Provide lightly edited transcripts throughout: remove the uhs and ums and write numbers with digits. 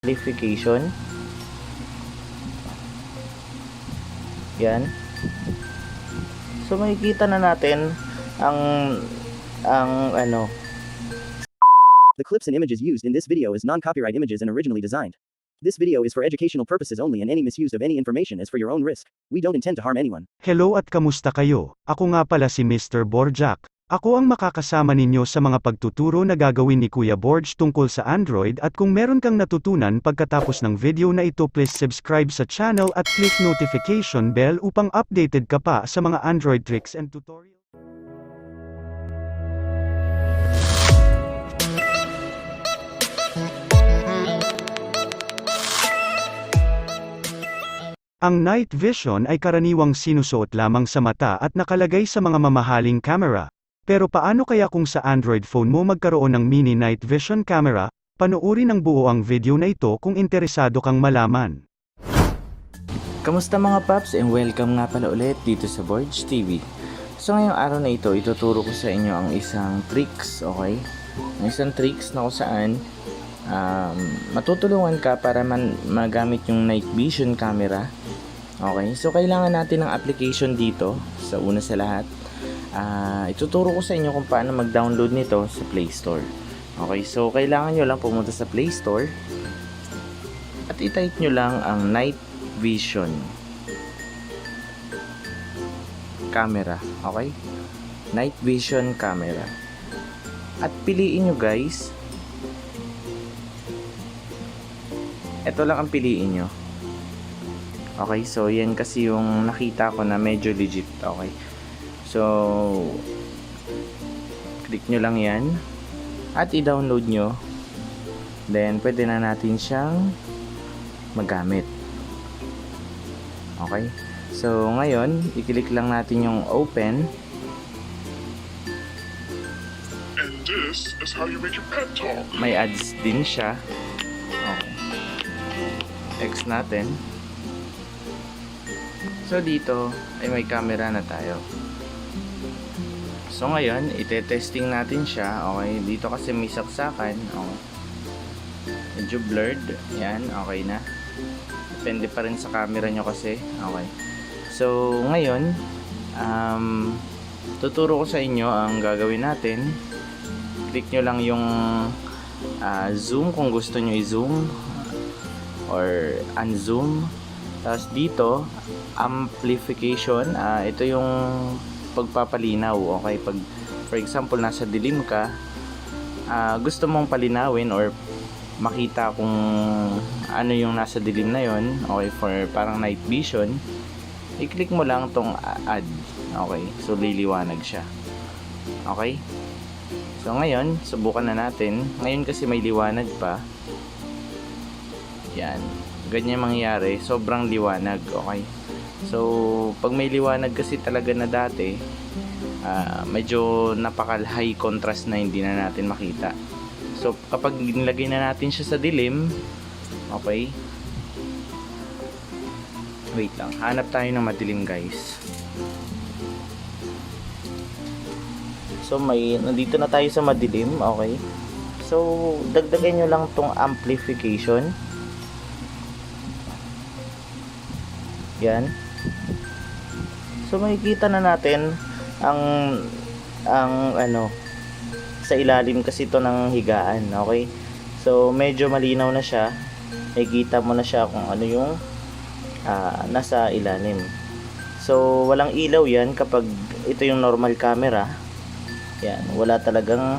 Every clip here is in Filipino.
amplification. Yan. So makikita na natin ang ano. The clips and images used in this video is non-copyright images and originally designed. This video is for educational purposes only and any misuse of any information is for your own risk. We don't intend to harm anyone. Hello at kamusta kayo? Ako nga pala si Mr. Borjak. Ako ang makakasama ninyo sa mga pagtuturo na gagawin ni Kuya Borj tungkol sa Android at kung meron kang natutunan pagkatapos ng video na ito, please subscribe sa channel at click notification bell upang updated ka pa sa mga Android tricks and tutorials. Ang Nightvision ay karaniwang sinusuot lamang sa mata at nakalagay sa mga mamahaling camera. Pero paano kaya kung sa Android phone mo magkaroon ng mini Nightvision camera? Panoorin ang buo ang video na ito kung interesado kang malaman. Kamusta mga paps, and welcome nga pala ulit dito sa Borj TV. So ngayong araw na ito, ituturo ko sa inyo ang isang tricks, okay? Ang isang tricks na kung saan matutulungan ka para magamit yung Nightvision camera. Okay, so kailangan natin ng application dito sa una sa lahat. Ituturo ko sa inyo kung paano mag-download nito sa Play Store. Okay, so kailangan nyo lang pumunta sa Play Store at i-type nyo lang ang Nightvision camera. Okay, Nightvision camera, at piliin nyo guys. Ito lang ang piliin nyo. Okay, so yan kasi yung nakita ko na medyo legit. Okay, so click nyo lang yan at i-download nyo, then pwede na natin siyang magamit. Okay, so ngayon i-click lang natin yung open, and this is how you make your pet talk. may ads din siya. Okay, X natin. So dito ay may camera na tayo. So ngayon ite-testing natin siya. Okay, dito kasi may saksakan. Okay, medyo blurred. Yan, okay na. Depende pa rin sa camera nyo kasi. Okay, so ngayon tuturo ko sa inyo ang gagawin natin. Click nyo lang yung zoom kung gusto nyo i-zoom or unzoom. Tapos dito amplification, ito yung pagpapalinaw. Okay, pag for example nasa dilim ka, gusto mong palinawin or makita kung ano yung nasa dilim na yon, okay, for parang night vision, i-click mo lang tong add. Okay, so liliwanag siya. Okay, so ngayon subukan na natin. Ngayon kasi may liwanag pa. Yan, ganyan mangyayari, sobrang liwanag. Okay, so pag may liwanag kasi talaga na dati, medyo napaka high contrast na hindi na natin makita. So kapag nilagay na natin siya sa dilim, okay, wait lang, hanap tayo ng madilim guys. So nandito na tayo sa madilim. Okay, so dagdagan nyo lang tong amplification. Yan. So makikita na natin ang ano sa ilalim kasi ito ng higaan. Okay, so medyo malinaw na siya. Makikita mo na siya kung ano yung nasa ilalim. So walang ilaw yan kapag ito yung normal camera. Yan, wala talagang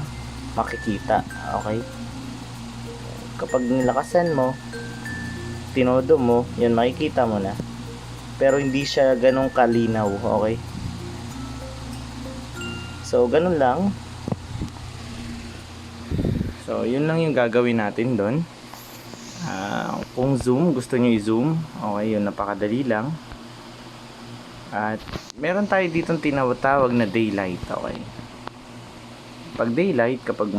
makikita. Okay, kapag nilakasan mo, tinodo mo, yan makikita mo na. Pero hindi siya ganong kalinaw. Okay, so ganun lang. So yun lang yung gagawin natin doon. Kung zoom, gusto nyo i-zoom, okay, yun, napakadali lang. At meron tayo ditong tinatawag na daylight. Okay, pag daylight, kapag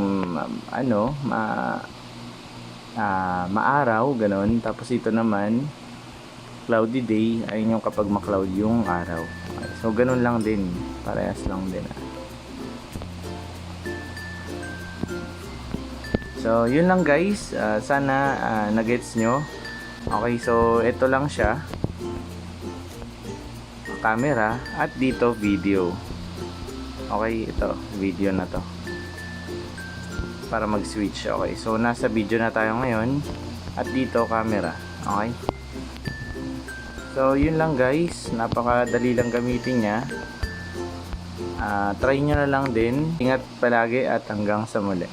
maaraw, ganun. Tapos ito naman cloudy day, ayun yung kapag ma-cloud yung araw. Okay, so ganun lang din, parehas lang din. So, yun lang guys. Sana nagets nyo. Okay, so ito lang siya. Camera at dito video. Okay, ito video na to. Para mag-switch. Okay, so nasa video na tayo ngayon at dito camera. Okay. So, yun lang guys. Napakadali lang gamitin niya. Try nyo na lang din. Ingat palagi at hanggang sa muli.